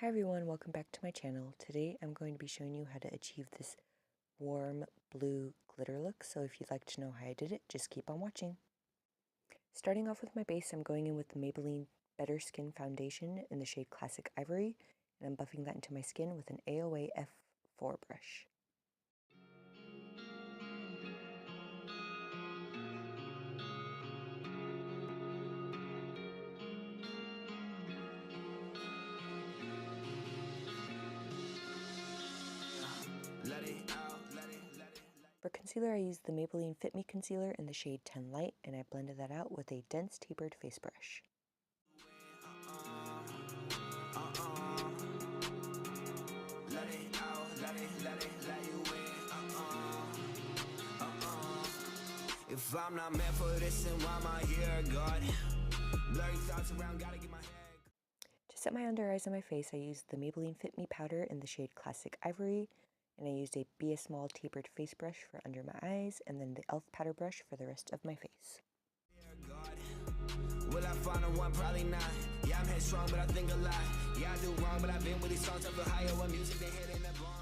everyone, welcome back to my channel. Today I'm going to be showing you how to achieve this warm blue glitter look, so if you'd like to know how I did it, just keep on watching. Starting off with my base, I'm going in with the Maybelline Better Skin Foundation in the shade Classic Ivory, and I'm buffing that into my skin with an AOA F4 brush. For concealer, I used the Maybelline Fit Me Concealer in the shade 10 Light, and I blended that out with a dense tapered face brush. If I'm not meant for this, then why am I here, God? Blurry thoughts around, gotta get my head. To set my under eyes and my face, I used the Maybelline Fit Me powder in the shade Classic Ivory, and I used a Be a Small tapered face brush for under my eyes, and then the e.l.f. powder brush for the rest of my face. Will I find a one? Probably not. Yeah, I'm headstrong, but I think a lot. Yeah, I do wrong, but I've been with these songs up higher when music they hit in the barn.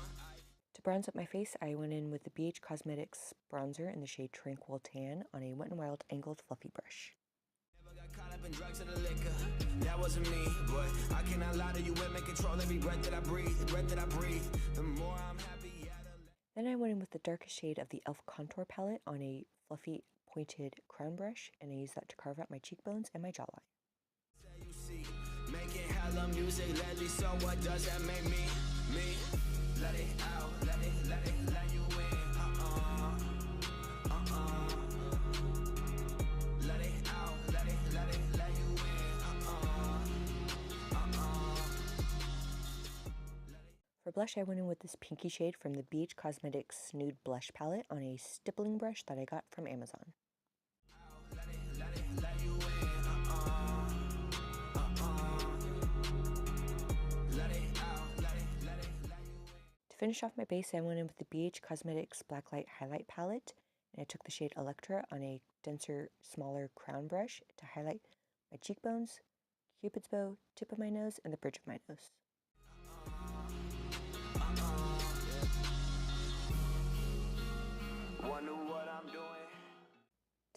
To bronze up my face, I went in with the BH Cosmetics bronzer in the shade Tranquil Tan on a Wet n Wild angled fluffy brush. Never got caught up in drugs or the liquor. That wasn't me, but I cannot lie to you. Women control every breath that I breathe. The breath that I breathe, the more I'm happy. Then I went in with the darkest shade of the e.l.f. contour palette on a fluffy pointed crown brush, and I used that to carve out my cheekbones and my jawline. You see, making hella music lately, so what does that make me? Me? Let it out, let you in. Let it out, let you in. For blush, I went in with this pinky shade from the BH Cosmetics Nude Blush Palette on a stippling brush that I got from Amazon. To finish off my base, I went in with the BH Cosmetics Blacklight Highlight Palette, and I took the shade Electra on a denser, smaller crown brush to highlight my cheekbones, cupid's bow, tip of my nose, and the bridge of my nose. Wonder what I'm doing.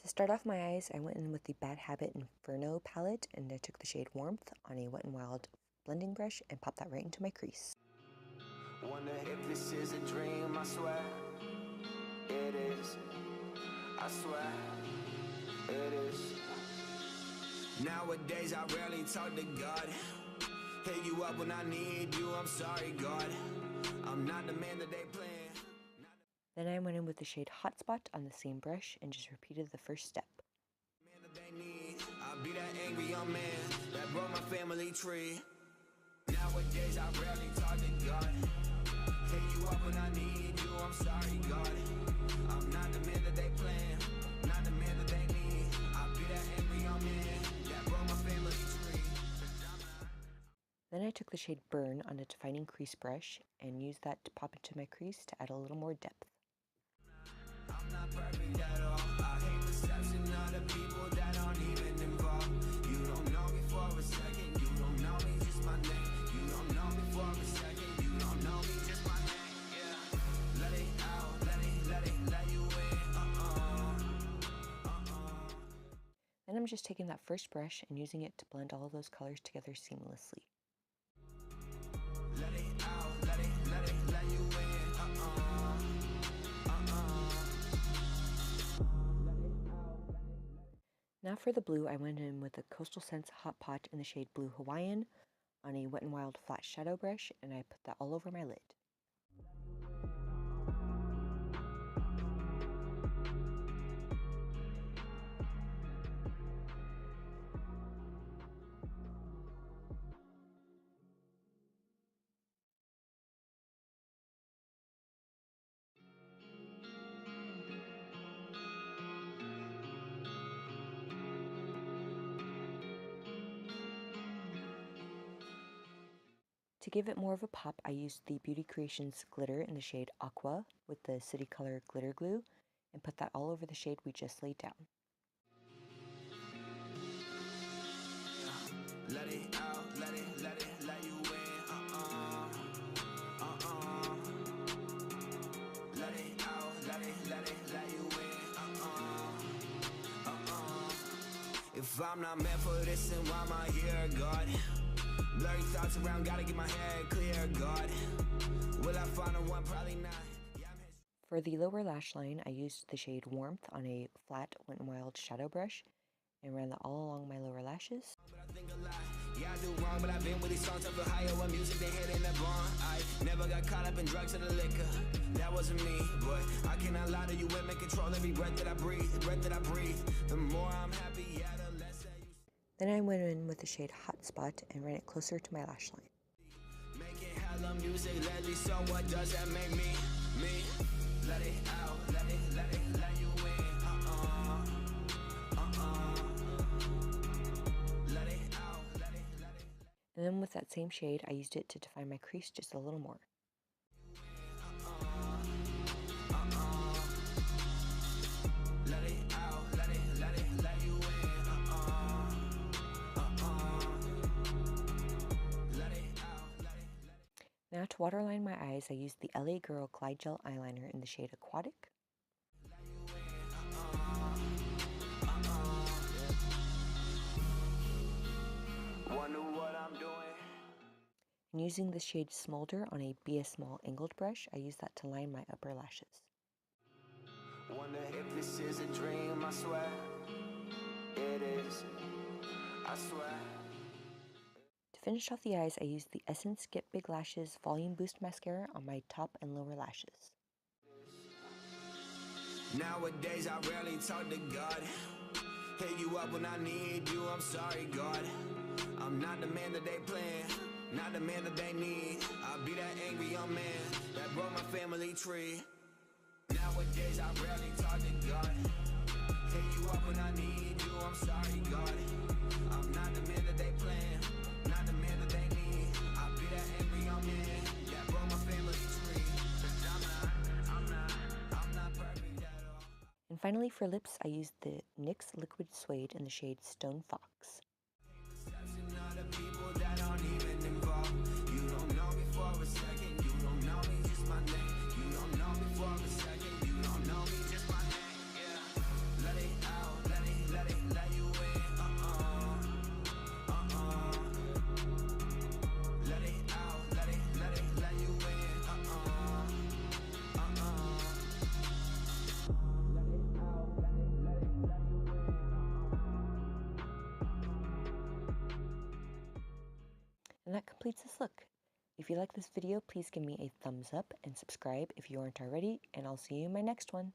To start off my eyes, I went in with the Bad Habit Inferno palette, and I took the shade Warmth on a Wet n Wild blending brush and popped that right into my crease. Wonder if this is a dream, I swear it is. I swear it is. Nowadays I rarely talk to God. Hit you up when I need you, I'm sorry God. I'm not the man that they plan. Then I went in with the shade Hotspot on the same brush and just repeated the first step. Man that they need, I'll be that angry young man that broke my family tree. Nowadays I rarely talk to God. Hit you up when I need you, I'm sorry God. I'm not the man that they plan, not the man that they need. I'll be that angry young man that broke my family tree. Then I took the shade Burn on a defining crease brush and used that to pop into my crease to add a little more depth. I'm not perfect at all. I hate perception of the people that aren't even involved. You don't know me for a second. You don't know me, just my name. You don't know me for a second. You don't know me, just my name. Yeah. Let it out, let you in. Then I'm just taking that first brush and using it to blend all of those colors together seamlessly. Let it out, let you in. Now for the blue, I went in with the Coastal Scents Hot Pot in the shade Blue Hawaiian on a Wet n Wild flat shadow brush, and I put that all over my lid. To give it more of a pop, I used the Beauty Creations glitter in the shade Aqua with the City Color glitter glue and put that all over the shade we just laid down. Let it out, let you in. If I'm not meant for this, then why am I here, God? Blurry thoughts around, gotta get my head clear, God. Will I find the one? Probably not. For the lower lash line, I used the shade Warmth on a flat Wet n Wild shadow brush and ran that all along my lower lashes. But I think a lot. Yeah, I do wrong, but I've been with these songs up for higher when music they hit in the barn. I never got caught up in drugs or the liquor. That wasn't me, but I cannot lie to you. Women control every breath that I breathe. The breath that I breathe. The more I'm happy, yeah, the less I use. Then I went in with the shade Hotspot and ran it closer to my lash line. Making hella music lately, so what does that make me? Me? Let it out, let you in. Let it out, let it. And then with that same shade, I used it to define my crease just a little more. Let it out, let you in. Let it out, Now to waterline my eyes, I used the LA Girl Glide Gel eyeliner in the shade Aquatic. Wonder what I'm doing. And using the shade Smolder on a Be a Small angled brush, I used that to line my upper lashes. Wonder if this is a dream, I swear. It is, I swear. To finish off the eyes, I used the Essence Get Big Lashes Volume Boost Mascara on my top and lower lashes. Nowadays I rarely talk to God. Hit you up when I need you, I'm sorry, God. I'm not the man that they plan, not the man that they need. I'll be that angry young man that broke my family tree. Nowadays I rarely talk to God. Hit you up when I need you, I'm sorry, God. I'm not the man that they plan, not the man that they need. I'll be that angry young man that broke my family tree. 'Cause I'm not perfect at all. And finally for lips, I used the NYX Liquid Suede in the shade Stone Fox. Other people that aren't even involved. You don't know me for a second. You don't know me, just my name. You don't know me for a second. You don't know me, just my name. Yeah. Let it out, let you in. Let it out, let you in. And that completes this look. If you like this video, please give me a thumbs up and subscribe if you aren't already, and I'll see you in my next one.